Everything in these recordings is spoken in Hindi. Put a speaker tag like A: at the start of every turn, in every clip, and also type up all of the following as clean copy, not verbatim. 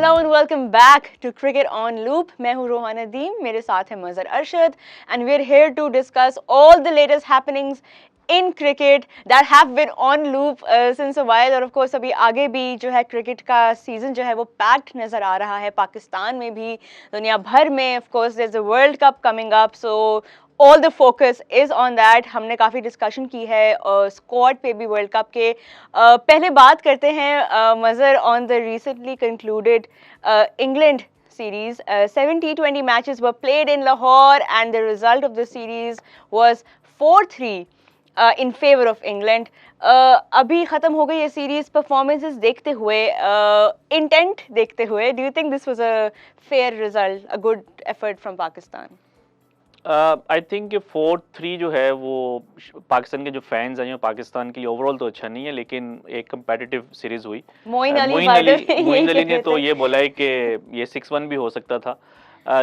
A: Hello and welcome back to cricket on loop. मैं हूं रोहान नदीम, मेरे साथ है Mazhar Arshad and we are here to discuss all the latest happenings in cricket that have been on loop since a while. और ऑफ कोर्स अभी आगे भी जो है क्रिकेट का सीजन जो है वो पैक्ड नज़र आ रहा है, पाकिस्तान में भी, दुनिया भर में। Of course there is a world cup coming up, so all the focus is on that. हमने काफ़ी डिस्कशन की है स्क्वाड पे भी वर्ल्ड कप के। पहले बात करते हैं Mazhar on the recently concluded England series. 7 T20 matches were played in Lahore and the result of the series was 4-3 in favor of England. अभी ख़त्म हो गई ये सीरीज। परफॉर्मेंसेस देखते हुए, इंटेंट देखते हुए, do you think this was a fair result, a good effort from Pakistan?
B: I think 4-3 जो है वो पाकिस्तान के जो फैंस हैं, पाकिस्तान के लिए ओवरऑल तो अच्छा नहीं है, लेकिन एक कंपेटिटिव सीरीज हुई।
A: मोइन अली
B: मोइन अली ने तो
A: थे।
B: ये बोला है कि ये 6-1 भी हो सकता था,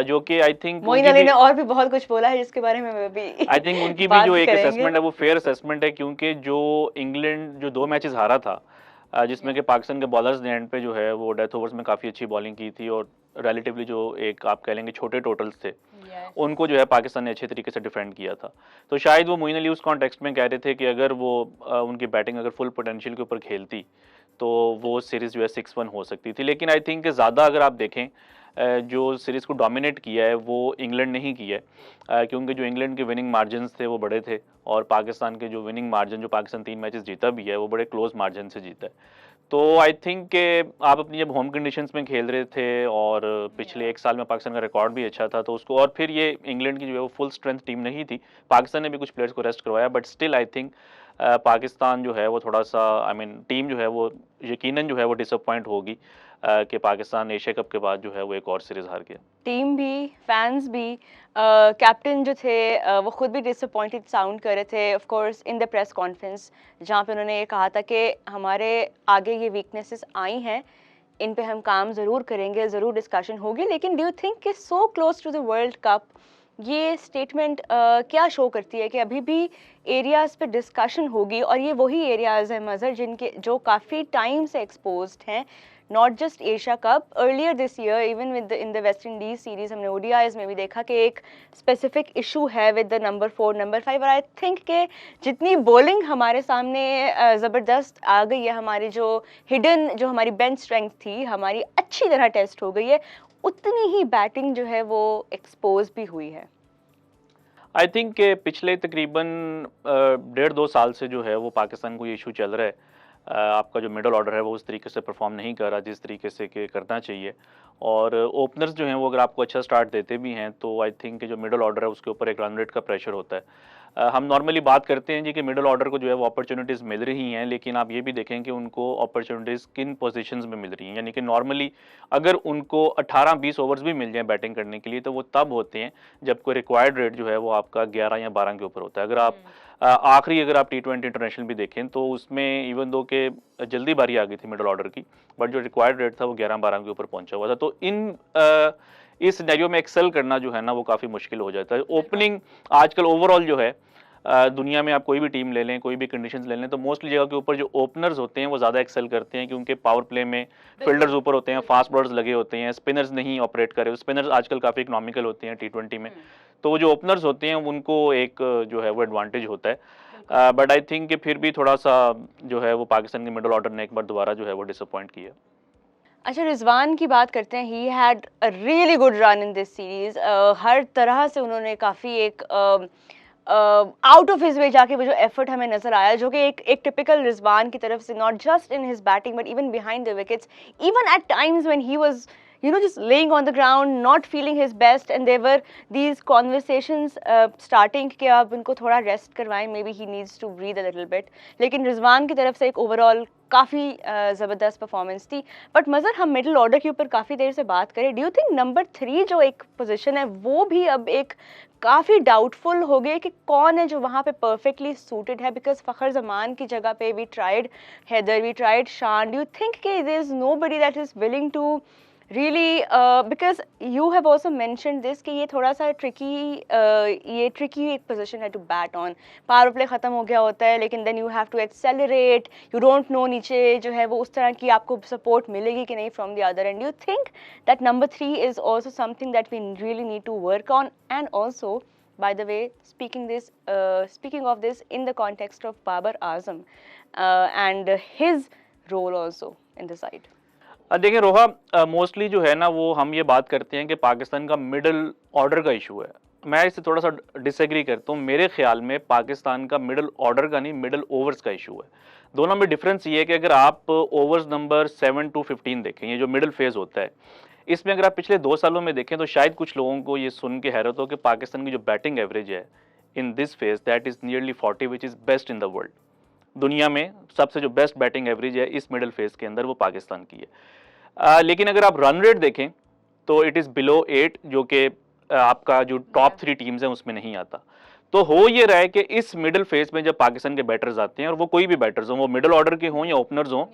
B: जो कि आई थिंक
A: मोइन अली ने और भी बहुत कुछ बोला है जिसके बारे में मैं भी
B: आई थिंक उनकी भी
A: बात
B: जो एक
A: करेंगे।
B: असेसमेंट है वो फेयर असेसमेंट है, क्योंकि जो इंग्लैंड जो 2 मैचेस हारा था, जिसमें कि पाकिस्तान के बॉलर्स ने एंड पे जो है वो डेथ ओवर्स में काफ़ी अच्छी बॉलिंग की थी, और रिलेटिवली जो एक आप कह लेंगे छोटे टोटल्स थे, उनको जो है पाकिस्तान ने अच्छे तरीके से डिफेंड किया था। तो शायद वो मोइन अली उस कॉन्टेक्स्ट में कह रहे थे कि अगर वो उनकी बैटिंग अगर फुल पोटेंशियल के ऊपर खेलती तो वो सीरीज़ जो है 6-1 हो सकती थी। लेकिन आई थिंक ज़्यादा अगर आप देखें, जो सीरीज़ को डोमिनेट किया है वो इंग्लैंड ने ही किया है, क्योंकि जो इंग्लैंड के विनिंग मार्जिन्स थे वो बड़े थे, और पाकिस्तान के जो विनिंग मार्जिन, जो पाकिस्तान 3 मैचेस जीता भी है, वो बड़े क्लोज मार्जिन से जीता है। तो आई थिंक कि आप अपनी जब होम कंडीशंस में खेल रहे थे, और पिछले 1 साल में पाकिस्तान का रिकॉर्ड भी अच्छा था, तो उसको, और फिर ये इंग्लैंड की जो है वो फुल स्ट्रेंथ टीम नहीं थी। पाकिस्तान ने भी कुछ प्लेयर्स को रेस्ट करवाया, but still I think Pakistan जो है वो थोड़ा सा, आई मीन टीम जो है वो यकीनन जो है वो डिसअपॉइंट होगी कि पाकिस्तान एशिया कप के बाद जो है वो एक और सीरीज हार गया।
A: टीम भी, फैंस भी, कैप्टन जो थे वो खुद भी डिसअपॉइंटेड साउंड कर रहे थे of course in the press conference, जहाँ पे उन्होंने ये कहा था कि हमारे आगे ये वीकनेसेस आई हैं, इन पे हम काम ज़रूर करेंगे, ज़रूर डिस्कशन होगी। लेकिन डू यू थिंक कि so close to the world cup ये स्टेटमेंट क्या शो करती है कि अभी भी एरियाज़ पे डिस्कशन होगी, और ये वही एरियाज़ हैं मज़र जिनके जो काफ़ी टाइम से एक्सपोज्ड हैं, not just Asia cup, earlier this year even with in the West Indies series हमने ओडीआईज में भी देखा कि एक स्पेसिफिक इशू है विद द नंबर 4 नंबर 5। और आई थिंक कि जितनी बॉलिंग हमारे सामने ज़बरदस्त आ गई है, हमारी जो हिडन, जो हमारी बेंच स्ट्रेंथ थी, हमारी अच्छी तरह टेस्ट हो गई है, उतनी ही बैटिंग जो है वो एक्सपोज भी हुई है।
B: आई थिंक कि पिछले तकरीबन 1.5-2 साल से जो है वो पाकिस्तान को ये इशू चल रहा है। आपका जो मिडल ऑर्डर है वो उस तरीके से परफॉर्म नहीं कर रहा जिस तरीके से कि करना चाहिए, और ओपनर्स जो हैं वो अगर आपको अच्छा स्टार्ट देते भी हैं तो आई थिंक कि जो मिडल ऑर्डर है उसके ऊपर एक रन रेट का प्रेशर होता है। हम नॉर्मली बात करते हैं जी कि मिडल ऑर्डर को जो है वो अपॉर्चुनिटीज़ मिल रही हैं, लेकिन आप ये भी देखें कि उनको अपॉर्चुनिटीज़ किन पोजीशंस में मिल रही हैं। यानी कि नॉर्मली अगर उनको 18-20 ओवर्स भी मिल जाएँ बैटिंग करने के लिए, तो वो तब होते हैं जब कोई रिक्वायर्ड रेट जो है वो आपका 11 या 12 के ऊपर होता है। अगर आप आखिरी अगर आप T20 इंटरनेशनल भी देखें तो उसमें इवन दो के जल्दी बारी आ गई थी मिडल ऑर्डर की, बट जो रिक्वायर्ड रेट था वो 11-12 के ऊपर पहुंचा हुआ था। तो इस सिनेरियो में एक्सेल करना जो है ना वो काफ़ी मुश्किल हो जाता है। ओपनिंग आजकल ओवरऑल जो है दुनिया में आप कोई भी टीम ले लें, कोई भी कंडीशंस ले लें, तो मोस्टली जगह के ऊपर जो ओपनर्स होते हैं वो ज़्यादा एक्सेल करते हैं, क्योंकि पावर प्ले में फील्डर्स ऊपर होते हैं, फास्ट बॉलर्स लगे होते हैं, स्पिनर्स नहीं ऑपरेट करे। स्पिनर्स आजकल काफ़ी इकोनॉमिकल होते हैं T20 में, तो जो ओपनर्स होते हैं उनको एक जो है वो एडवांटेज होता है। बट आई थिंक कि फिर भी थोड़ा सा जो है वो पाकिस्तान के मिडल ऑर्डर ने एक बार दोबारा जो है वो डिसअपॉइंट किया।
A: अच्छा, रिजवान की बात करते हैं। He had a really good run in this series. हर तरह से उन्होंने काफ़ी एक आउट ऑफ हिज वे जाके वो जो एफर्ट हमें नजर आया, जो कि एक टिपिकल रिजवान की तरफ से, not just in his batting but even behind the wickets, even at times when he was just laying on the ground, not feeling his best, and there were these conversations starting कि आप इनको थोड़ा रेस्ट करवाएं, maybe he needs to breathe a little bit। लेकिन रिजवान की तरफ से एक ओवरऑल काफ़ी ज़बरदस्त परफॉर्मेंस थी। बट मज़र, हम मिडिल ऑर्डर के ऊपर काफ़ी देर से बात करें, डू यू थिंक नंबर 3 जो एक पोजीशन है वो भी अब एक काफ़ी डाउटफुल हो गई कि कौन है जो वहाँ पे परफेक्टली सूटेड है? बिकॉज फ़खर जमान की जगह पे we tried Haider, we tried Shan. Do you think कि there is nobody that is willing to Really, because you have also mentioned this कि ये थोड़ा सा tricky एक position है to bat on. Power play खत्म हो गया होता है, लेकिन then you have to accelerate. You don't know नीचे जो है वो उस तरह की आपको support मिलेगी कि नहीं from the other end. You think that number 3 is also something that we really need to work on, and also, by the way, speaking of this in the context of Babar Azam and his role also in the side.
B: देखिए रोहा, मोस्टली जो है ना वो हम ये बात करते हैं कि पाकिस्तान का मिडिल ऑर्डर का इशू है। मैं इससे थोड़ा सा डिसएग्री करता हूँ। मेरे ख्याल में पाकिस्तान का मिडिल ऑर्डर का नहीं, मिडिल ओवर्स का इशू है। दोनों में डिफरेंस ये है कि अगर आप ओवर्स नंबर 7 to 15 देखें, ये जो मिडिल फेज होता है, इसमें अगर आप पिछले 2 सालों में देखें तो शायद कुछ लोगों को ये सुन के हैरत हो कि पाकिस्तान की जो बैटिंग एवरेज है in this phase, that is nearly 40, which is best in the world. दुनिया में सबसे जो बेस्ट बैटिंग एवरेज है इस मिडिल फेज के अंदर वो पाकिस्तान की है। लेकिन अगर आप रन रेट देखें तो इट इज़ बिलो 8, जो कि आपका जो टॉप 3 टीम्स हैं उसमें नहीं आता। तो हो ये रहा है कि इस मिडिल फेज में जब पाकिस्तान के बैटर्स आते हैं, और वो कोई भी बैटर्स हों, वो मिडिल ऑर्डर के हों या ओपनर्स हों,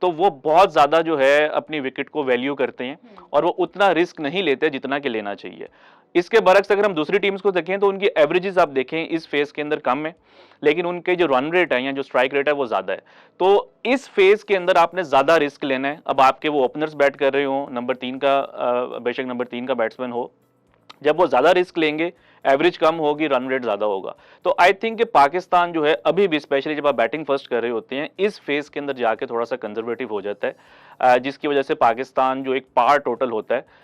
B: तो वो बहुत ज़्यादा जो है अपनी विकेट को वैल्यू करते हैं और वो उतना रिस्क नहीं लेते जितना कि लेना चाहिए। इसके बरक्स अगर हम दूसरी टीम्स को देखें तो उनकी एवरेजेस आप देखें इस फेज के अंदर कम है, लेकिन उनके जो रन रेट है या जो स्ट्राइक रेट है वो ज़्यादा है। तो इस फेज के अंदर आपने ज़्यादा रिस्क लेना है। अब आपके वो ओपनर्स बैट कर रहे हो, नंबर 3 का बेशक नंबर 3 का बैट्समैन हो, जब वो ज़्यादा रिस्क लेंगे, एवरेज कम होगी, रन रेट ज़्यादा होगा। तो आई थिंक कि पाकिस्तान जो है अभी भी, स्पेशली जब आप बैटिंग फर्स्ट कर रहे होते हैं, इस फेज के अंदर जाके थोड़ा सा कंजर्वेटिव हो जाता है, जिसकी वजह से पाकिस्तान जो एक पार टोटल होता है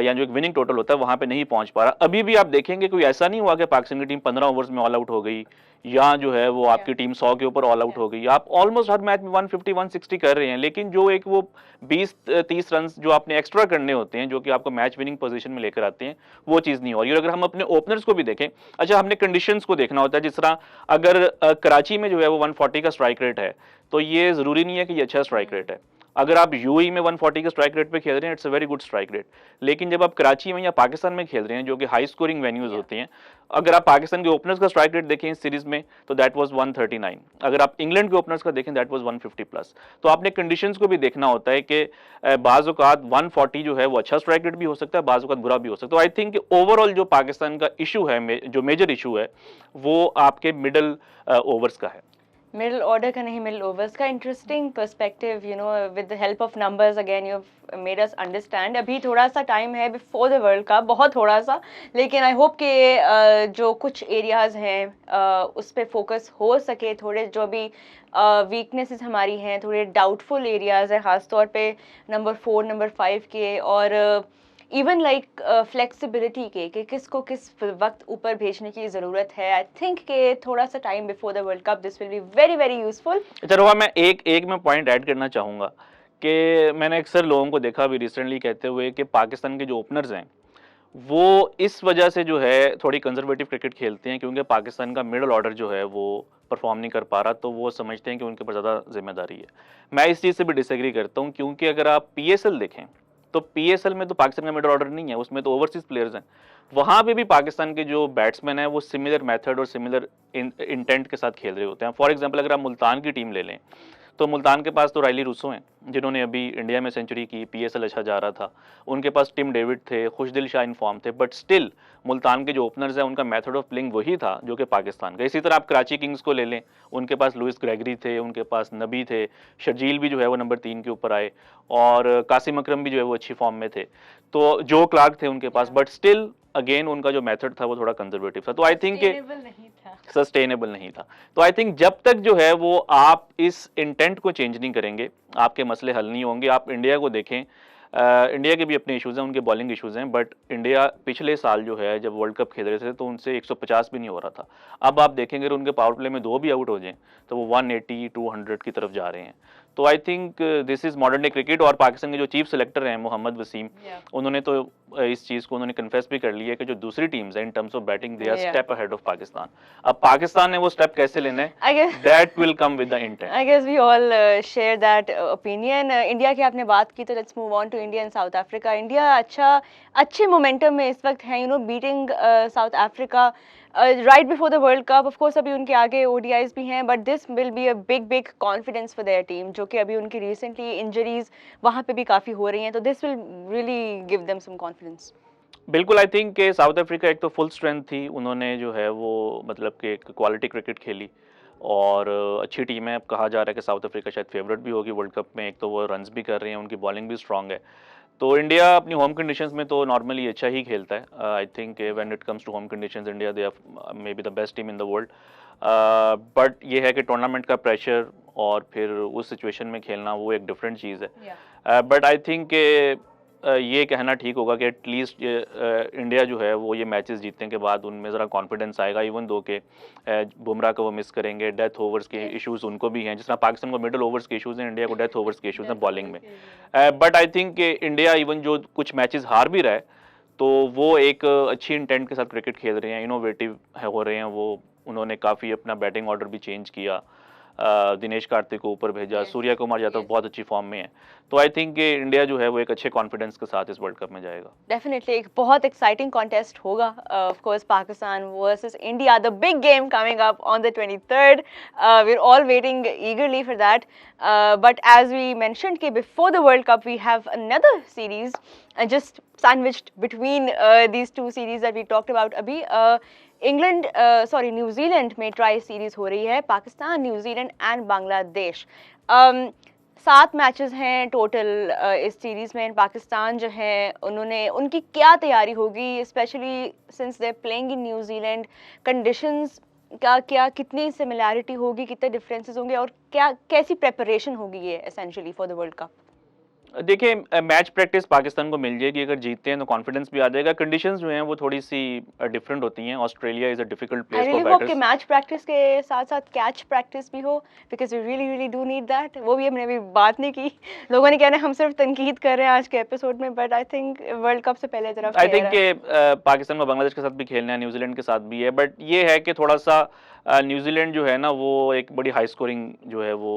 B: या जो एक विनिंग टोटल होता है वहां पे नहीं पहुंच पा रहा। अभी भी आप देखेंगे कोई ऐसा नहीं हुआ कि पाकिस्तान की टीम 15 ओवर्स में ऑल आउट हो गई, या जो है वो आपकी टीम 100 के ऊपर ऑल आउट हो गई। आप ऑलमोस्ट हर मैच में 150 160 कर रहे हैं, लेकिन जो एक वो 20-30 रन जो आपने एक्स्ट्रा करने होते हैं, जो कि आपको मैच विनिंग पोजीशन में लेकर आते हैं, वो चीज़ नहीं हो रही। और अगर हम अपने ओपनर्स को भी देखें, अच्छा हमने कंडीशंस को देखना होता है। जिस तरह अगर कराची में जो है वो 140 का स्ट्राइक रेट है, तो ये ज़रूरी नहीं है कि ये अच्छा स्ट्राइक रेट है। अगर आप यूएई में 140 के स्ट्राइक रेट पे खेल रहे हैं, it's a very good strike rate. लेकिन जब आप कराची में या पाकिस्तान में खेल रहे हैं, जो कि हाई स्कोरिंग वेन्यूज होती हैं, अगर आप पाकिस्तान के ओपनर्स का स्ट्राइक रेट देखें इस सीरीज में तो दैट वाज 139। अगर आप इंग्लैंड के ओपनर्स का देखें दैट वाज 150 प्लस। तो आपने कंडीशंस को भी देखना होता है कि बाज़ औक़ात 140 जो है वो अच्छा स्ट्राइक रेट भी हो सकता है, बाज़ औक़ात बुरा भी हो सकता है। तो आई थिंक ओवरऑल जो पाकिस्तान का इशू है, जो मेजर इशू है, वो आपके मिडल ओवर्स का है।
A: मिडिल ऑर्डर का नहीं, मिडिल ओवर्स का। Interesting perspective, you know, with the help of numbers again you have made us understand. अभी थोड़ा सा टाइम है बिफोर द वर्ल्ड कप, बहुत थोड़ा सा, लेकिन आई होप कि जो कुछ एरियाज हैं उस पर फोकस हो सके। थोड़े जो भी वीकनेसेस हमारी हैं, थोड़े डाउटफुल एरियाज हैं, ख़ासतौर पे नंबर 4 नंबर 5 के, और इवन लाइक फ्लेक्सिबिलिटी के कि किसको किस वक्त ऊपर भेजने की ज़रूरत है। आई थिंक कि थोड़ा सा time before the world cup this will be very very useful.
B: अच्छा रोहा, मैं एक मैं पॉइंट ऐड करना चाहूँगा कि मैंने अक्सर लोगों को देखा अभी रिसेंटली कहते हुए कि पाकिस्तान के जो ओपनर्स हैं वो इस वजह से जो है थोड़ी कंजर्वेटिव क्रिकेट खेलते हैं क्योंकि पाकिस्तान का मिडिल ऑर्डर जो है वो परफॉर्म नहीं कर पा रहा, तो वो समझते हैं कि उनके ऊपर ज़्यादा जिम्मेदारी है। मैं इस चीज़ से भी डिसएग्री करता हूँ, क्योंकि अगर आप पीएसएल देखें तो पीएसएल में तो पाकिस्तान का मिडिल ऑर्डर नहीं है, उसमें तो ओवरसीज प्लेयर्स हैं। वहाँ पे भी पाकिस्तान के जो बैट्समैन हैं वो सिमिलर मेथड और सिमिलर इंटेंट के साथ खेल रहे होते हैं। फॉर एग्जांपल अगर आप मुल्तान की टीम ले लें तो मुल्तान के पास तो रायली रूसो हैं जिन्होंने अभी इंडिया में सेंचुरी की, पीएसएल अच्छा जा रहा था। उनके पास टिम डेविड थे, खुशदिल शाह इन फॉर्म थे, बट स्टिल मुल्तान के जो ओपनर्स हैं उनका मेथड ऑफ प्लेइंग वही था जो कि पाकिस्तान का। इसी तरह आप कराची किंग्स को ले लें, उनके पास लुइस ग्रेगरी थे, उनके पास नबी थे, शर्जील भी जो है वो नंबर 3 के ऊपर आए, और कासिम अकरम भी जो है वो अच्छी फॉर्म में थे, तो जो क्लार्क थे उनके पास, बट स्टिल अगेन उनका जो मेथड था वो थोड़ा कंजर्वेटिव था। तो आई थिंक सस्टेनेबल नहीं था। तो आई थिंक जब तक जो है वो आप इस इंटेंट को चेंज नहीं करेंगे, आपके मसले हल नहीं होंगे। आप इंडिया को देखें, इंडिया के भी अपने इश्यूज़ हैं, उनके बॉलिंग इश्यूज़ हैं, बट इंडिया पिछले साल जो है जब वर्ल्ड कप खेल रहे थे तो उनसे 150 भी नहीं हो रहा था। अब आप देखेंगे अगर उनके पावर प्ले में 2 भी आउट हो जाएं तो वो 180 200 की तरफ जा रहे हैं। तो I think this is modern day cricket. और पाकिस्तान के जो चीफ सेलेक्टर हैं मोहम्मद वसीम, उन्होंने तो इस चीज़ को उन्होंने कन्फेस भी कर लिया है कि जो दूसरी टीम्स हैं in terms of batting they are step ahead of Pakistan. अब पाकिस्तान ने वो स्टेप कैसे लेना है, that will come with the intent.
A: I guess we all share that opinion. India की आपने बात की तो let's move on to India and South Africa. India अच्छे मोमेंटम में इस वक्त है, you know, beating South Africa right before the world cup. Of course अभी उनके आगे ओडीआईज भी हैं, but this will be a big big confidence for their team, जो कि अभी उनकी रिसेंटली इंजरीज वहाँ पे भी काफ़ी हो रही हैं, तो this will really give them some confidence.
B: बिल्कुल, आई थिंक कि साउथ अफ्रीका एक तो फुल स्ट्रेंथ थी, उन्होंने जो है वो मतलब कि एक क्वालिटी क्रिकेट खेली और अच्छी टीम है। अब कहा जा रहा है कि साउथ अफ्रीका शायद फेवरेट भी होगी वर्ल्ड कप में, एक तो वो रन्स भी कर रहे हैं, उनकी बॉलिंग भी स्ट्रांग है। तो इंडिया अपनी होम कंडीशंस में तो नॉर्मली अच्छा ही खेलता है। I think when it comes to home conditions India they are maybe the best team in the world. But ये है कि टूर्नामेंट का प्रेशर और फिर उस सिचुएशन में खेलना वो एक डिफरेंट चीज़ है। बट आई थिंक ये कहना ठीक होगा कि एटलीस्ट इंडिया जो है वो ये मैचेस जीतने के बाद उनमें ज़रा कॉन्फिडेंस आएगा, इवन दो कि बुमराह को वो मिस करेंगे, डेथ ओवर्स के इश्यूज उनको भी हैं, जिस तरह पाकिस्तान को मिडल ओवर्स के इश्यूज हैं, इंडिया को डेथ ओवर्स के इश्यूज हैं बॉलिंग में। But I think India even जो कुछ मैचेस हार भी रहा है तो वो एक अच्छी इंटेंट के साथ क्रिकेट खेल रहे हैं, इनोवेटिव हो रहे हैं वो। उन्होंने काफ़ी अपना बैटिंग ऑर्डर भी चेंज किया, दिनेश कार्तिक को ऊपर भेजा, सूर्या कुमार यादव बहुत अच्छी फॉर्म में है। तो आई थिंक कि इंडिया जो है वो एक अच्छे कॉन्फिडेंस के साथ इस वर्ल्ड कप में जाएगा।
A: डेफिनेटली एक बहुत एक्साइटिंग कॉन्टेस्ट होगा, of course Pakistan versus India, the big game coming up on the 23rd. We're all waiting eagerly for that. But as we mentioned कि before the World Cup we have another series just sandwiched between these two series that we talked about अभी. न्यूजीलैंड में ट्राई सीरीज हो रही है, Pakistan, New Zealand and Bangladesh. 7 matches हैं टोटल इस सीरीज में। पाकिस्तान जो है उनकी क्या तैयारी होगी, specially since they playing in New Zealand, conditions का क्या कितनी सिमिलैरिटी होगी, कितने डिफरेंसेस होंगे और क्या कैसी प्रेपरेशन होगी ये essentially for the world cup?
B: देखिए, मैच प्रैक्टिस पाकिस्तान को मिल जाएगी, अगर जीतते हैं तो कॉन्फिडेंस भी आ जाएगा। कंडीशंस जो हैं वो थोड़ी सी डिफरेंट होती हैं। Australia is a difficult
A: I
B: place
A: really
B: for
A: hope कि
B: बैटर्स।
A: मैच प्रैक्टिस के साथ साथ कैच प्रैक्टिस भी हो, because we really really do need that. वो भी हमने अभी बात नहीं की, लोगों ने कहना हम सिर्फ तनकीद कर रहे हैं आज के एपिसोड में, but I think world cup से पहले तरफ
B: आई थिंक कि पाकिस्तान को बांग्लादेश के साथ भी खेलना है, न्यूजीलैंड के साथ भी है, बट ये है कि थोड़ा सा न्यूजीलैंड जो है ना वो एक बड़ी हाई स्कोरिंग जो है वो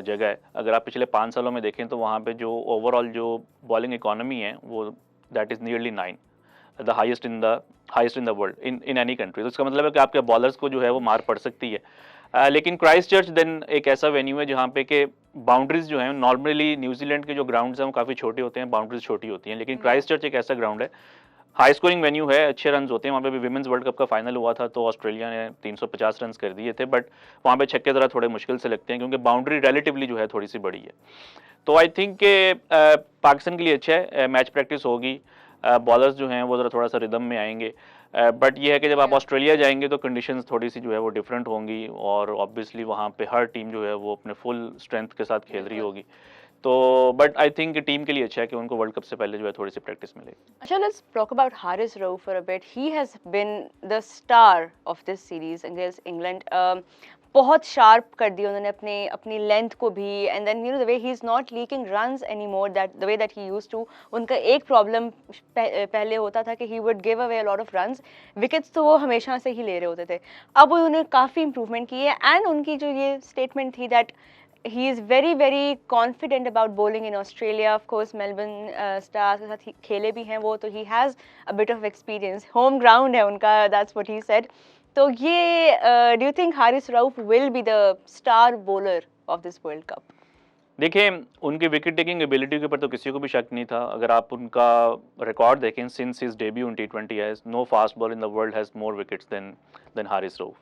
B: जगह है। अगर आप पिछले 5 सालों में देखें तो वहाँ पे जो ओवरऑल जो बॉलिंग इकोनॉमी है वो that is nearly 9, the highest in the world in any country. तो इसका मतलब है कि आपके बॉलर्स को जो है वो मार पड़ सकती है। लेकिन क्राइस्ट चर्च देन एक ऐसा वेन्यू है जहाँ पे कि बाउंड्रीज जो हैं, नॉर्मली न्यूजीलैंड के जो ग्राउंड्स हैं वो काफ़ी छोटे होते हैं, बाउंड्रीज छोटी होती हैं, लेकिन क्राइस्ट चर्च एक ऐसा ग्राउंड है, हाई स्कोरिंग वेन्यू है, अच्छे रन होते हैं। वहाँ पे भी विमेंस वर्ल्ड कप का फाइनल हुआ था तो ऑस्ट्रेलिया ने 350 रन कर दिए थे, बट वहाँ पे छक्के ज़रा थोड़े मुश्किल से लगते हैं क्योंकि बाउंड्री रिलेटिवली जो है थोड़ी सी बड़ी है। तो आई थिंक कि पाकिस्तान के लिए अच्छा है, मैच प्रैक्टिस होगी, बॉलर्स जो हैं वो ज़रा थोड़ा सा रिदम में आएंगे। बट ये है कि जब आप ऑस्ट्रेलिया जाएंगे तो कंडीशंस थोड़ी सी जो है वो डिफरेंट होंगी और ऑब्वियसली वहाँ पे हर टीम जो है वो अपने फुल स्ट्रेंथ के साथ खेल रही होगी। तो बट आई थिंक टीम के लिए अच्छा है कि उनको वर्ल्ड कप से पहले जो है थोड़ी सी प्रैक्टिस मिलेगी।
A: अच्छा, let's talk about Haris Rauf for a bit. He has been the star of this series against England. बहुत शार्प कर दिया उन्होंने अपनी लेंथ को भी, and then you know the way he is not leaking runs any more that the way that he used to. उनका एक प्रॉब्लम पहले होता था कि he would give away a lot of runs, wickets तो वो हमेशा से ही ले रहे होते थे। अब उन्होंने काफ़ी इंप्रूवमेंट की है, एंड उनकी जो ये स्टेटमेंट थी that he is very very confident about bowling in Australia. Of course Melbourne Stars के साथ खेले भी हैं वो, तो he has a bit of experience, home ground है उनका, that's what he said. तो ये do you think Haris Rauf will be the star bowler of this World Cup?
B: देखिए, उनकी विकेट टेकिंग एबिलिटी के ऊपर तो किसी को भी शक नहीं था। अगर आप उनका रिकॉर्ड देखें since his debut in T20 has no fast ball in the world has more wickets than Haris Rauf.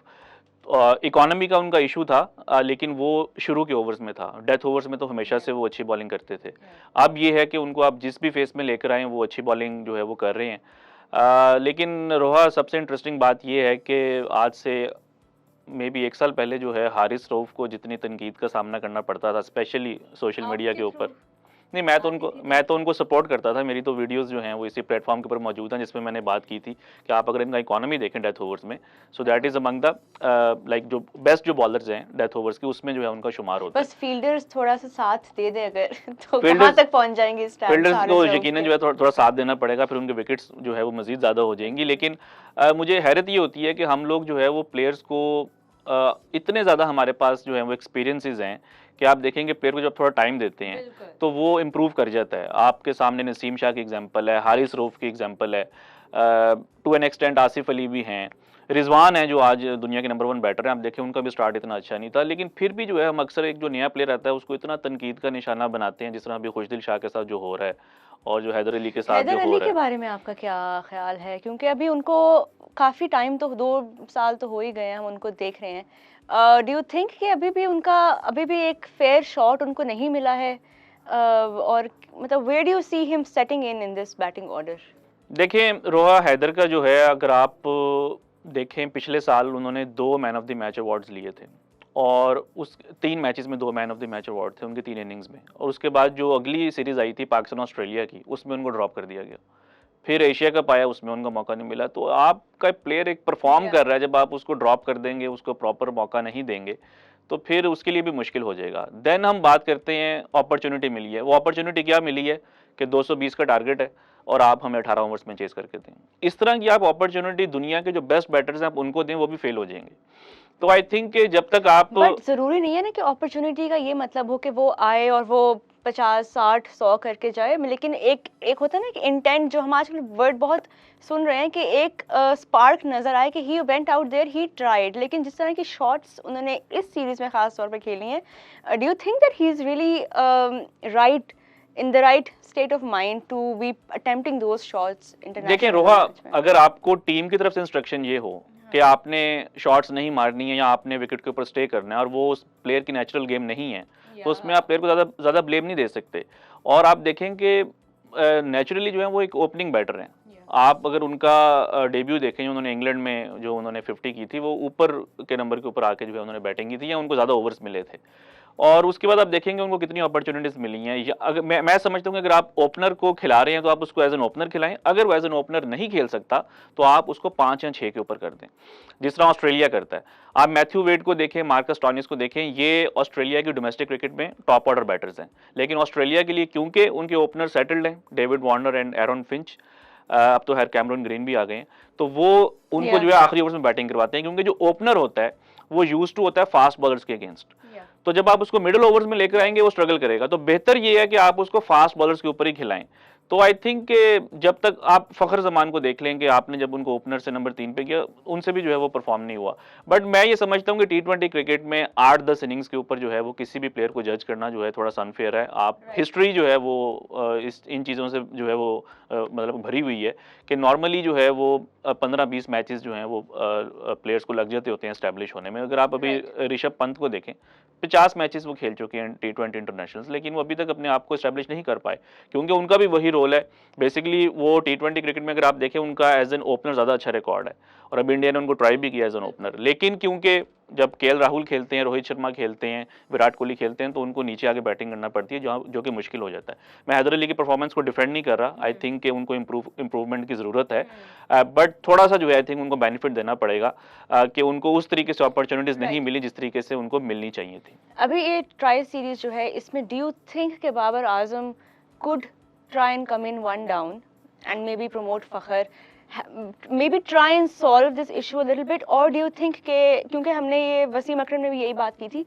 B: Economy का उनका इशू था, लेकिन वो शुरू के ओवर्स में था, डेथ ओवर्स में तो हमेशा से वो अच्छी बॉलिंग करते थे। अब ये है कि उनको आप जिस भी फेस में लेकर आए वो अच्छी बॉलिंग जो है वो कर रहे हैं। लेकिन रोहा, सबसे इंटरेस्टिंग बात ये है कि आज से मे बी 1 साल पहले जो है हारिस रऊफ को जितनी तनकीद का सामना करना पड़ता था, स्पेशली सोशल मीडिया के ऊपर, नहीं मैं तो उनको सपोर्ट करता था। मेरी तो वीडियोस जो हैं वो इसी प्लेटफॉर्म के ऊपर मौजूद हैं जिसमें मैंने बात की थी कि आप अगर इनका इकोनॉमी देखें डेथ ओवर्स में, so that is among the like जो बेस्ट जो बॉलर्स हैं डेथ ओवर्स की, उसमें जो है उनका शुमार होता है।
A: बस फील्डर्स थोड़ा सा साथ दे दे अगर तो
B: Fielders-
A: कहाँ तक पहुंच जाएंगे इस टाइम।
B: फील्डर्स को यकीनन जो है थोड़ा साथ देना पड़ेगा, फिर उनके विकेट्स जो है वो मजीद ज़्यादा हो जाएंगी। लेकिन मुझे हैरत ये होती है कि हम लोग जो है वो प्लेयर्स को इतने ज़्यादा हमारे पास जो है वो एक्सपीरियंसेस हैं कि आप देखेंगे प्लेयर को जब थोड़ा टाइम देते हैं तो वो इम्प्रूव कर जाता है। आपके सामने नसीम शाह की एग्जांपल है, हारिस रऊफ की एग्जांपल है, to an extent Asif Ali भी हैं, रिजवान है जो आज दुनिया के नंबर 1 बैटर हैं। आप देखें उनका भी स्टार्ट इतना अच्छा नहीं था, लेकिन फिर भी जो है हम अक्सर एक जो नया प्लेयर आता है उसको इतना तनकीद का निशाना बनाते हैं, जिस तरह अभी खुशदिल शाह के साथ जो हो रहा है और जो हैदर अली के साथ
A: हैदर
B: जो हो
A: अली
B: रहा
A: के
B: है।
A: बारे में आपका क्या ख्याल है? क्योंकि अभी उनको काफ़ी टाइम तो 2 साल तो हो ही गए हैं, हम उनको देख रहे हैं। डू यू थिंक कि अभी भी एक फेयर शॉट उनको नहीं मिला है? और मतलब where do you see him setting in this batting order?
B: देखें रोहा हैदर का जो है, अगर आप देखें पिछले साल उन्होंने 2 man of the match awards लिए थे और उस 3 मैचेस में 2 man of the match award थे उनकी 3 इनिंग्स में, और उसके बाद जो अगली सीरीज आई थी पाकिस्तान ऑस्ट्रेलिया की, उसमें उनको ड्रॉप कर दिया गया। फिर एशिया कप आया, उसमें उनको मौका नहीं मिला। तो आपका प्लेयर एक परफॉर्म कर रहा है, जब आप उसको ड्रॉप कर देंगे, उसको प्रॉपर मौका नहीं देंगे, तो फिर उसके लिए भी मुश्किल हो जाएगा। देन हम बात करते हैं अपॉर्चुनिटी मिली है, वो अपॉर्चुनिटी क्या मिली है कि 220 का टारगेट है और आप हमें 18 ओवर्स में चेस करके दें। इस तरह की आप अपॉर्चुनिटी दुनिया के जो बेस्ट बैटर्स हैं आप उनको दें, वो भी फेल हो जाएंगे। तो आई थिंक कि जब तक आप
A: बट ज़रूरी नहीं है ना कि अपॉर्चुनिटी का ये मतलब हो कि वो आए और वो 50, 60, 100 करके जाए। लेकिन एक एक होता है ना कि इंटेंट, जो हम आजकल वर्ड बहुत सुन रहे हैं, कि एक स्पार्क नज़र आए कि he went out there, he tried. लेकिन जिस तरह की शॉट्स उन्होंने इस सीरीज़ में ख़ास तौर पे खेली हैं, do you think that he is really right in the right state of mind to be attempting those shots
B: देखें
A: इंटरनेशनल
B: रोहा,
A: मैच में?
B: अगर आपको टीम की तरफ से इंस्ट्रक्शन ये हो कि आपने शॉट्स नहीं मारनी है या आपने विकेट के ऊपर स्टे करना है और वो उस प्लेयर की नेचुरल गेम नहीं है, तो उसमें आप प्लेयर को ज़्यादा ज़्यादा ब्लेम नहीं दे सकते। और आप देखें कि नेचुरली जो है वो एक ओपनिंग बैटर हैं। आप अगर उनका डेब्यू देखें, उन्होंने इंग्लैंड में जो उन्होंने 50 की थी, वो ऊपर के नंबर के ऊपर आके जो है उन्होंने बैटिंग की थी या उनको ज़्यादा ओवर्स मिले थे। और उसके बाद आप देखेंगे उनको कितनी अपॉर्चुनिटीज़ मिली हैं। या अगर मैं समझता हूँ कि अगर आप ओपनर को खिला रहे हैं तो आप उसको एज़ एन ओपनर खिलाएँ। अगर वो एज़ एन ओपनर नहीं खेल सकता तो आप उसको 5 या 6 के ऊपर कर दें, जिस तरह ऑस्ट्रेलिया करता है। आप मैथ्यू वेड को देखें, मार्कस स्टोइनिस को देखें, ये ऑस्ट्रेलिया की डोमेस्टिक क्रिकेट में टॉप ऑर्डर बैटर्स हैं। लेकिन ऑस्ट्रेलिया के लिए क्योंकि उनके ओपनर सेटल्ड हैं, David Warner and Aaron Finch, अब तो खैर कैमरन ग्रीन भी आ गए हैं, तो वो उनको जो है आखिरी ओवर्स में बैटिंग करवाते हैं, क्योंकि जो ओपनर होता है वो यूज्ड टू होता है फास्ट बॉलर्स के अगेंस्ट। तो जब आप उसको मिडिल ओवर्स में लेकर आएंगे वो स्ट्रगल करेगा। तो बेहतर ये है कि आप उसको फास्ट बॉलर्स के ऊपर ही खिलाएं। तो आई थिंक कि जब तक आप फ़खर जमान को देख लें कि आपने जब उनको ओपनर से नंबर 3 पे किया, उनसे भी जो है वो परफॉर्म नहीं हुआ। बट मैं ये समझता हूँ कि टी20 क्रिकेट में 8-10 इनिंग्स के ऊपर जो है वो किसी भी प्लेयर को जज करना जो है थोड़ा सा अनफेयर है। आप हिस्ट्री जो है वो इन चीज़ों से जो है वो मतलब भरी हुई है कि नॉर्मली जो है वो 15-20 मैचेस जो हैं वो प्लेयर्स को लग जाते होते हैं एस्टैब्लिश होने में। अगर आप अभी ऋषभ पंत को देखें, 50 मैचेस वो खेल चुके हैं टी20 इंटरनेशनल्स, लेकिन वो अभी तक अपने आप को एस्टैब्लिश नहीं कर पाए, क्योंकि उनका भी वही रोल है। बेसिकली वो टी20 क्रिकेट में अगर आप देखें उनका एज एन ओपनर ज़्यादा अच्छा रिकॉर्ड है और अब इंडिया ने उनको ट्राई भी किया एज एन ओपनर। लेकिन क्योंकि जब केएल राहुल खेलते हैं, रोहित शर्मा खेलते हैं, विराट कोहली खेलते हैं, तो उनको नीचे आके बैटिंग करना पड़ती है, जो कि मुश्किल हो जाता है। मैं हैदर अली की परफॉर्मेंस को डिफेंड नहीं कर रहा। आई थिंक कि उनको इम्प्रूवमेंट की ज़रूरत है, बट थोड़ा सा जो है आई थिंक उनको बेनिफिट देना पड़ेगा कि उनको उस तरीके से अपॉर्चुनिटीज़ नहीं मिली जिस तरीके से उनको मिलनी चाहिए थी।
A: अभी ये ट्राई सीरीज जो है, इसमें डू यू थिंक कि Babar Azam could try and come in one down and maybe promote Fakhar, maybe try and solve this issue a little bit? और do you think कि क्योंकि हमने ये वसीम अकरम ने भी यही बात की थी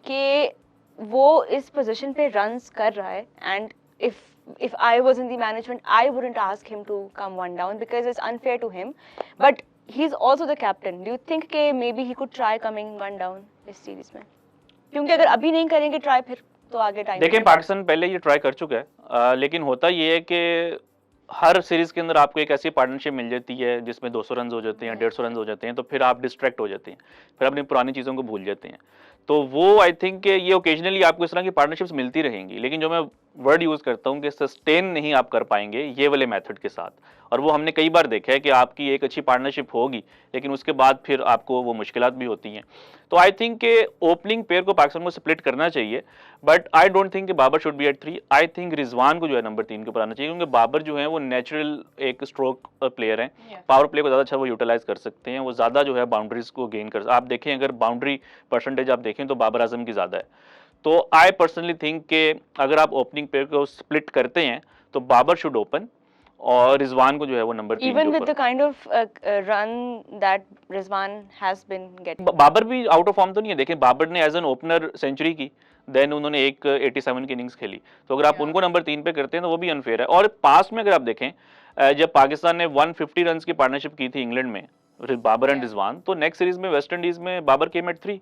A: कि वो इस पोजीशन पे रन्स कर रहा है, and if I was in the management I wouldn't ask him to come one down because it's unfair to him, but he's also the captain. Do you think कि maybe he could try coming one down इस सीरीज में? क्योंकि अगर अभी नहीं करेंगे ट्राई, फिर तो आगे टाइम
B: देखिए पाकिस्तान पहले ये ट्राई कर चुका है, लेकिन होता ये है कि हर सीरीज के अंदर आपको एक ऐसी पार्टनरशिप मिल जाती है जिसमें 200 रन हो जाते हैं, 150 रन हो जाते हैं, तो फिर आप डिस्ट्रैक्ट हो जाते हैं, फिर अपनी पुरानी चीज़ों को भूल जाते हैं। तो वो आई थिंक कि ये ओकेजनली आपको इस तरह की पार्टनरशिप्स मिलती रहेंगी, लेकिन जो मैं वर्ड यूज़ करता हूँ कि सस्टेन नहीं आप कर पाएंगे ये वाले मेथड के साथ। और वो हमने कई बार देखा है कि आपकी एक अच्छी पार्टनरशिप होगी, लेकिन उसके बाद फिर आपको वो मुश्किलात भी होती हैं। तो आई थिंक कि ओपनिंग पेयर को पाकिस्तान को स्प्लिट करना चाहिए, बट आई डोंट थिंक कि Babar should be at 3। I think Rizwan को जो है नंबर 3 के ऊपर आना चाहिए, क्योंकि बाबर जो है वो नेचुरल एक स्ट्रोक प्लेयर हैं, पावर प्ले को ज़्यादा अच्छा वो यूटिलाइज कर सकते हैं, वो ज़्यादा जो है बाउंड्रीज को गेन कर। आप देखें अगर बाउंड्री परसेंटेज आप देखें तो बाबर आजम की ज़्यादा है। तो आई पर्सनली थिंक कि अगर आप ओपनिंग पेयर को स्प्लिट करते हैं तो बाबर शुड ओपन और रिजवान को जो है वो नंबर 3
A: Even
B: के
A: with the
B: ऊपर।
A: kind of run that Rizwan has been getting.
B: Babar भी आउट ऑफ फॉर्म तो नहीं है, देखिए बाबर ने एज एन ओपनर सेंचुरी की, देन उन्होंने एक 87 की इनिंग्स खेली, तो अगर आप उनको नंबर 3 पे करते हैं तो वो भी अनफेयर है। और पास में अगर आप देखें, जब पाकिस्तान ने 150 रन की पार्टनरशिप की थी इंग्लैंड में, बाबर एंड रिजवान, तो नेक्स्ट सीरीज में वेस्ट इंडीज में बाबर केम एट 3।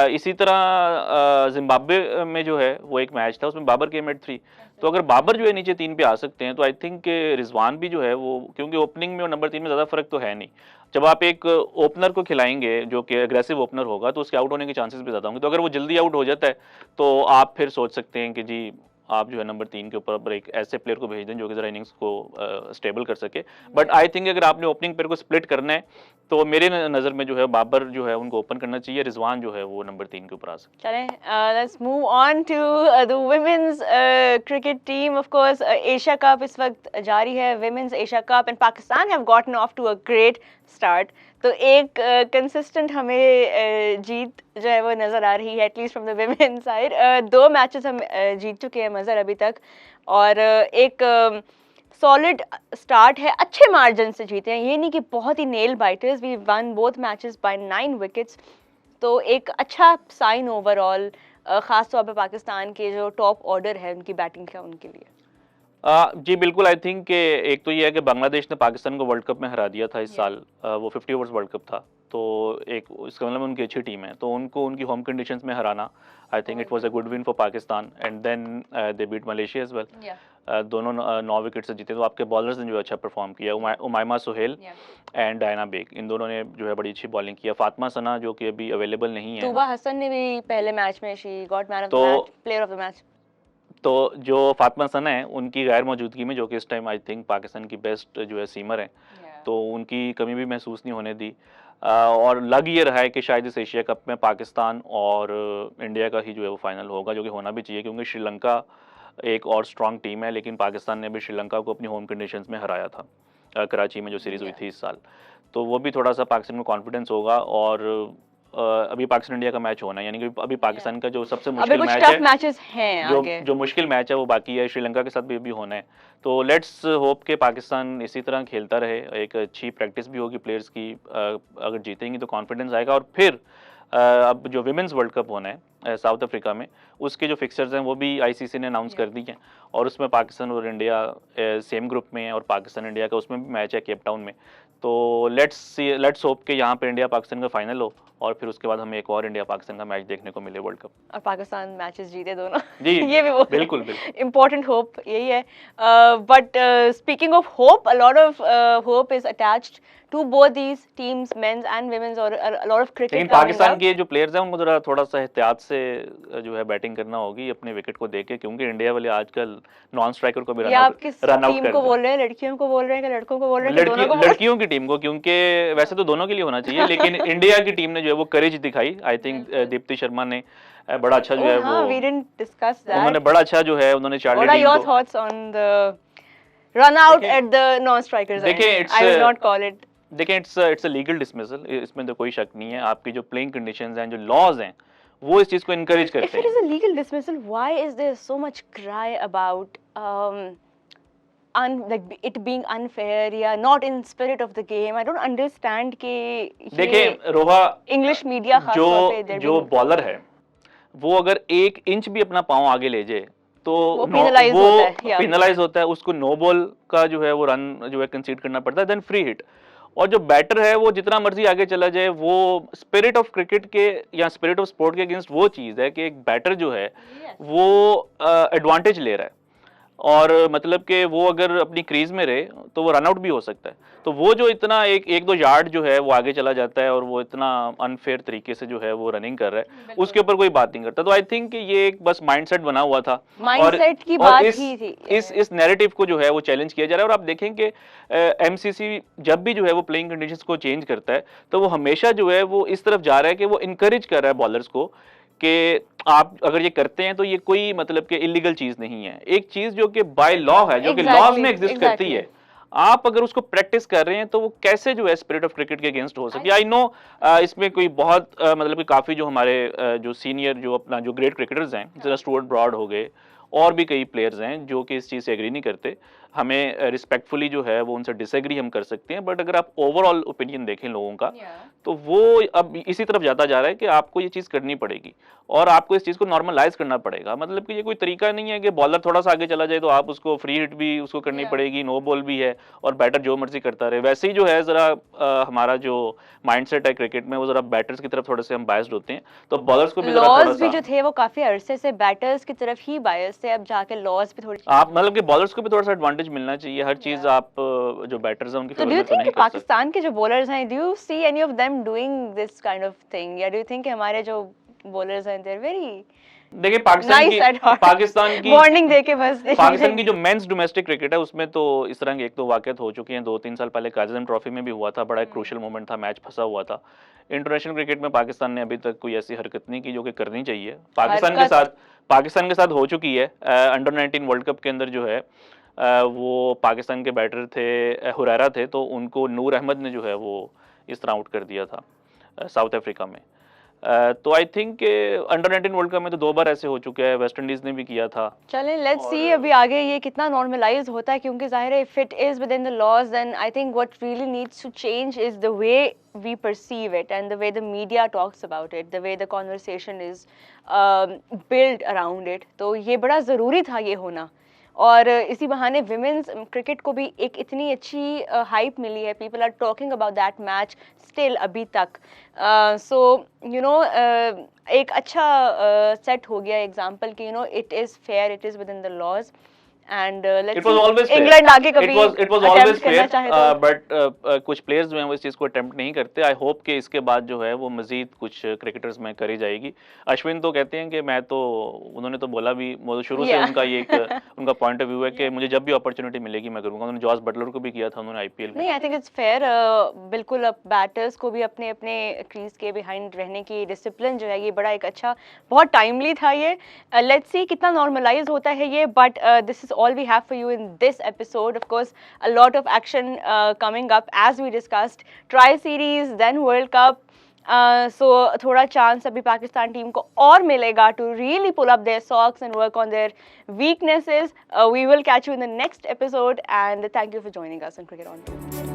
B: इसी तरह जिम्बाब्वे में जो है वो एक मैच था, उसमें बाबर केम एट 3। तो अगर बाबर जो है नीचे 3 पे आ सकते हैं, तो आई थिंक रिजवान भी जो है वो, क्योंकि ओपनिंग में और नंबर 3 में ज़्यादा फर्क तो है नहीं, जब आप एक ओपनर को खिलाएंगे जो कि अग्रेसिव ओपनर होगा, तो उसके आउट होने के चांसेस भी ज़्यादा होंगे। तो अगर वो जल्दी आउट हो जाता है, तो आप फिर सोच सकते हैं कि जी आप जो है नंबर 3 के ऊपर एक ऐसे प्लेयर को भेज दें जो कि ज़रा इनिंग्स को स्टेबल कर सके। बट आई थिंक अगर आपने ओपनिंग प्लेयर को स्प्लिट करना है, तो मेरे नज़र में जो है बाबर जो है उनको ओपन करना चाहिए, रिजवान जो है वो नंबर 3 के ऊपर आ सकते
A: चलें, let's move on to the women's cricket team. Of course Asia cup इस वक्त जारी है, women's Asia cup, and Pakistan have gotten off to a great start. तो एक कंसिस्टेंट हमें जीत जो है वो नज़र आ रही है, at least from the women side. 2 matches हम जीत चुके हैं मज़र अभी तक, और एक सॉलिड स्टार्ट है, अच्छे मार्जिन से जीते हैं, ये नहीं कि बहुत ही nail biters. We won both matches by 9 wickets, तो एक अच्छा साइन ओवरऑल, ख़ास तौर पे पाकिस्तान के जो टॉप ऑर्डर है उनकी बैटिंग का उनके लिए।
B: जी बिल्कुल, आई थिंक कि एक तो ये है कि बांग्लादेश ने पाकिस्तान को वर्ल्ड कप में हरा दिया था इस साल, वो 50 ओवर्स वर्ल्ड कप था, तो एक इसका मतलब उनकी अच्छी टीम है, तो उनको उनकी होम कंडीशंस में हराना, I think it was a good win for Pakistan, and then they beat Malaysia as well. दोनों 9 विकेट से जीते, तो आपके बॉलर्स ने जो अच्छा परफॉर्म किया, उमाइमा सुहेल एंड डायना बेग, इन दोनों ने जो है बड़ी अच्छी बॉलिंग किया। फातिमा सना जो कि अभी अवेलेबल नहीं है,
A: तूबा हसन ने भी पहले मैच में she got man of the
B: तो
A: match, player of the match.
B: तो जो फातिमा सना है उनकी गैर मौजूदगी में, जो कि इस टाइम आई थिंक पाकिस्तान की बेस्ट जो है सीमर है, तो उनकी कमी भी महसूस नहीं होने दी। और लग ये रहा है कि शायद इस एशिया कप में पाकिस्तान और इंडिया का ही जो है वो फाइनल होगा, जो कि होना भी चाहिए, क्योंकि श्रीलंका एक और स्ट्रांग टीम है, लेकिन पाकिस्तान ने भी श्रीलंका को अपनी होम कंडीशंस में हराया था, कराची में जो सीरीज़ हुई थी इस साल, तो वो भी थोड़ा सा पाकिस्तान में कॉन्फिडेंस होगा। और अभी पाकिस्तान इंडिया का मैच होना है, यानी कि अभी पाकिस्तान का जो सबसे
A: अभी
B: मुश्किल
A: कुछ
B: मैच
A: टफ
B: है,
A: मैचेस हैं
B: जो
A: आगे।
B: जो मुश्किल मैच है वो बाकी है, श्रीलंका के साथ भी होना है। तो लेट्स होप के पाकिस्तान इसी तरह खेलता रहे, एक अच्छी प्रैक्टिस भी होगी प्लेयर्स की, अगर जीतेंगी तो कॉन्फिडेंस आएगा। और फिर अब जो विमेंस वर्ल्ड कप होना है साउथ अफ्रीका में, उसके जो फिक्सर्स हैं वो भी आईसीसी ने अनाउंस कर दी हैं, और उसमें पाकिस्तान और इंडिया सेम ग्रुप में है, और पाकिस्तान इंडिया का उसमें भी मैच है केप टाउन में। तो लेट्स होप के यहाँ पे इंडिया पाकिस्तान का फाइनल हो, और फिर उसके बाद हमें एक और इंडिया पाकिस्तान का मैच देखने को मिले वर्ल्ड कप।
A: और पाकिस्तान मैचेस जीते दोनों
B: जी
A: ये भी वो
B: बिल्कुल बिल्कुल
A: इम्पोर्टेंट होप यही है। But speaking of hope, a lot of hope is attached to both these teams, men's and women's, और अ लॉट ऑफ क्रिकेट।
B: लेकिन पाकिस्तान के जो प्लेयर्स हैं उनको जरा थोड़ा सा एहतियात से जो है बैटिंग करना होगी अपने विकेट को देके, क्योंकि इंडिया वाले आजकल नॉन स्ट्राइकर को भी
A: ये आप किस
B: रन आउट
A: टीम
B: कर
A: को
B: देते
A: बोल रहे हैं? लड़कियों को बोल रहे हैं कि लड़कों को बोल रहे हैं कि दोनों को बोल
B: लड़कियों की टीम को, क्योंकि वैसे तो दोनों के लिए होना चाहिए, लेकिन इंडिया की टीम ने जो है वो करेज दिखाई। आई थिंक दीप्ति शर्मा ने बड़ा अच्छा जो है
A: Oh, हाँ,
B: वो,
A: we didn't discuss that.
B: उन्होंने बड़ा अच्छा जो है उन्होंने
A: What
B: Charlie
A: are
B: dean
A: your
B: को,
A: thoughts on the run out
B: देखिए-
A: at the non-strikers?
B: देखिए,
A: end?
B: it's
A: I will
B: a-
A: not call it.
B: देखें इट्स अ लीगल डिसमिसल, इसमें तो कोई शक नहीं है। आपकी जो प्लेइंग कंडीशंस हैं, जो लॉज हैं, वो इस चीज को इनकरेज
A: If
B: करते
A: it is
B: हैं।
A: a legal dismissal, why is there so much cry about like it being unfair, yeah, not in spirit of the game? I don't understand कि
B: देखिए रोहा,
A: English media खास तौर पे
B: जो बॉलर है वो अगर 1 इंच भी अपना पाँव आगे ले जाए तो
A: वो penalize होता है, yeah.
B: पेनलाइज होता है, उसको नो बॉल का जो है वो रन जो है कंसीड करना पड़ता है, देन फ्री हिट। और जो बैटर है वो जितना मर्जी आगे चला जाए, वो स्पिरिट ऑफ क्रिकेट के या स्पिरिट ऑफ स्पोर्ट के अगेंस्ट वो चीज है कि एक बैटर जो है वो एडवांटेज ले रहा है, और मतलब कि वो अगर अपनी क्रीज में रहे तो वो रन आउट भी हो सकता है। तो वो जो इतना एक दो यार्ड जो है वो आगे चला जाता है और वो इतना अनफेयर तरीके से जो है वो रनिंग कर रहा है, उसके ऊपर कोई बात नहीं करता। तो आई थिंक ये एक बस माइंडसेट बना हुआ था,
A: माइंडसेट की बात ही थी।
B: इस नैरेटिव को जो है वो चैलेंज किया जा रहा है। और आप देखें कि एमसीसी जब भी जो है वो प्लेइंग कंडीशंस को चेंज करता है, तो वो हमेशा जो है वो इस तरफ जा रहा है कि वो इनकरेज कर रहा है बॉलर्स को कि आप अगर ये करते हैं तो ये कोई मतलब कि इलीगल चीज नहीं है। एक चीज जो कि बाय लॉ है, जो कि लॉज में एग्जिस्ट करती है, आप अगर उसको प्रैक्टिस कर रहे हैं तो वो कैसे जो है स्पिरिट ऑफ क्रिकेट के अगेंस्ट हो सकती है। आई नो इसमें कोई बहुत मतलब कि काफी जो हमारे जो सीनियर जो अपना जो ग्रेट क्रिकेटर्स हैं, जरा स्टुअर्ट ब्रॉड हो गए और भी कई प्लेयर्स हैं जो कि इस चीज से एग्री नहीं करते। हमें रिस्पेक्टफुली जो है वो उनसे डिसएग्री हम कर सकते हैं, बट अगर आप ओवरऑल ओपिनियन देखें लोगों का, तो वो अब इसी तरफ जाता जा रहा है कि आपको ये चीज़ करनी पड़ेगी और आपको इस चीज़ को नॉर्मलाइज करना पड़ेगा। मतलब कि ये कोई तरीका नहीं है कि बॉलर थोड़ा सा आगे चला जाए तो आप उसको फ्री हिट भी उसको करनी पड़ेगी, नो बॉल भी है और बैटर जो मर्जी करता रहे। वैसे ही जो है ज़रा हमारा जो माइंडसेट है क्रिकेट में, वो ज़रा बैटर्स की तरफ थोड़े से हम बायस्ड होते हैं, तो बॉलर्स को भी ज़रा थोड़ा
A: लॉज भी
B: सा
A: जो थे वो काफी अरसे से बैटर्स की तरफ ही बायस थे, अब जाके लॉज भी थोड़ी
B: आप मतलब कि बॉलर्स को भी थोड़ा सा एडवांटेज मिलना चाहिए। हर चीज़ आप जो बैटर्स हैं उनकी
A: So
B: फेवर
A: do you
B: में तो
A: think
B: नहीं
A: कि
B: कर सकते।
A: पाकिस्तान के जो बॉलर्स हैं, do you see any of them doing this kind of thing? या do you think कि हमारे जो बॉलर्स हैं they're very
B: देखिए पाकिस्तान
A: nice at
B: की
A: heart?
B: पाकिस्तान की
A: वार्निंग दे के बस
B: पाकिस्तान की जो मेंस डोमेस्टिक क्रिकेट है उसमें तो इस तरह की एक दो वाक़यात हो चुकी हैं। 2-3 साल पहले काज़ीम ट्रॉफी में भी हुआ था, बड़ा एक क्रूशियल मोमेंट था, मैच फंसा हुआ था। इंटरनेशनल क्रिकेट में पाकिस्तान ने अभी तक कोई ऐसी हरकत नहीं की जो कि करनी चाहिए। पाकिस्तान के साथ हो चुकी है। अंडर 19 वर्ल्ड कप के अंदर जो है वो पाकिस्तान के बैटर थे, हुरैरा थे, तो उनको नूर अहमद ने जो है वो इस तरह आउट कर दिया था साउथ अफ्रीका में। तो I think under 19 world cup में तो 2 बार ऐसे हो चुके हैं, वेस्ट इंडीज ने भी किया था।
A: चलें, लेट्स सी अभी आगे ये कितना नॉर्मलाइज होता है, क्योंकि जाहिर है if it is within the laws then I think what really needs to change is the way we perceive it and the way the media talks about it, the way the conversation is built around it. तो ये बड़ा ज़रूरी था ये होना, और इसी बहाने विमेंस क्रिकेट को भी एक इतनी अच्छी हाइप मिली है। People are talking about that match still अभी तक। सो यू नो एक अच्छा सेट हो गया एग्जाम्पल कि you know it is fair, it is within the laws and
B: It was always fair.
A: England आगे कभी
B: It was always
A: attempt करना
B: fair,
A: चाहे तो
B: but कुछ प्लेयर्स जो हैं वो इस चीज़ को अटेम्प्ट नहीं करते। आई होप कि इसके बाद जो है वो मजीद कुछ क्रिकेटर्स में करी जाएगी। अश्विन तो कहते हैं कि मैं तो, उन्होंने तो बोला भी, वो शुरू से
A: Yeah.
B: उनका ये एक उनका पॉइंट ऑफ व्यू है कि मुझे जब भी अपॉर्चुनिटी मिलेगी मैं करूंगा। उन्होंने जॉस बटलर को भी किया था उन्होंने आईपीएल में।
A: नहीं, आई थिंक इट्स फेयर। बिल्कुल, अब बैटर्स को भी अपने अपने क्रीज के बिहाइंड रहने की डिसिप्लिन जो है ये बड़ा एक अच्छा, बहुत टाइमली था ये। लेट्स सी कितना नॉर्मलाइज होता है ये, but this is all we have for you in this episode. Of course a lot of action coming up as we discussed, tri series then world cup. So थोड़ा चांस अभी पाकिस्तान टीम को और मिलेगा to really pull up their socks and work on their weaknesses. We will catch you in the next episode and thank you for joining us on cricket on to.